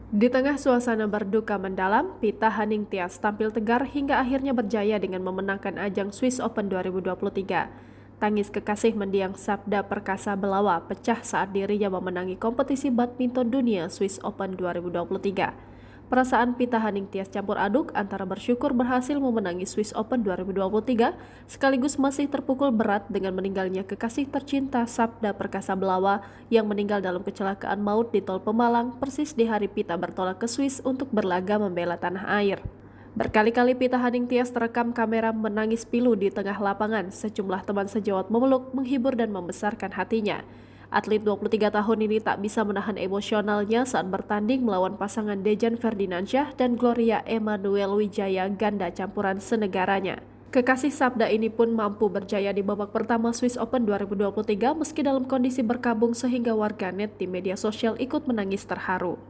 Di tengah suasana berduka mendalam, Pita Haningtyas tampil tegar hingga akhirnya berjaya dengan memenangkan ajang Swiss Open 2023. Tangis kekasih mendiang Sabda Perkasa Belawa pecah saat dirinya memenangi kompetisi badminton dunia Swiss Open 2023. Perasaan Pita Haningtyas campur aduk antara bersyukur berhasil memenangi Swiss Open 2023 sekaligus masih terpukul berat dengan meninggalnya kekasih tercinta Sabda Perkasa Belawa yang meninggal dalam kecelakaan maut di Tol Pemalang persis di hari Pita bertolak ke Swiss untuk berlaga membela tanah air. Berkali-kali Pita Haningtyas terekam kamera menangis pilu di tengah lapangan, sejumlah teman sejawat memeluk, menghibur dan membesarkan hatinya. Atlet 23 tahun ini tak bisa menahan emosionalnya saat bertanding melawan pasangan Dejan Ferdinansyah dan Gloria Emmanuel Wijaya ganda campuran senegaranya. Kekasih Sabda ini pun mampu berjaya di babak pertama Swiss Open 2023 meski dalam kondisi berkabung sehingga warganet di media sosial ikut menangis terharu.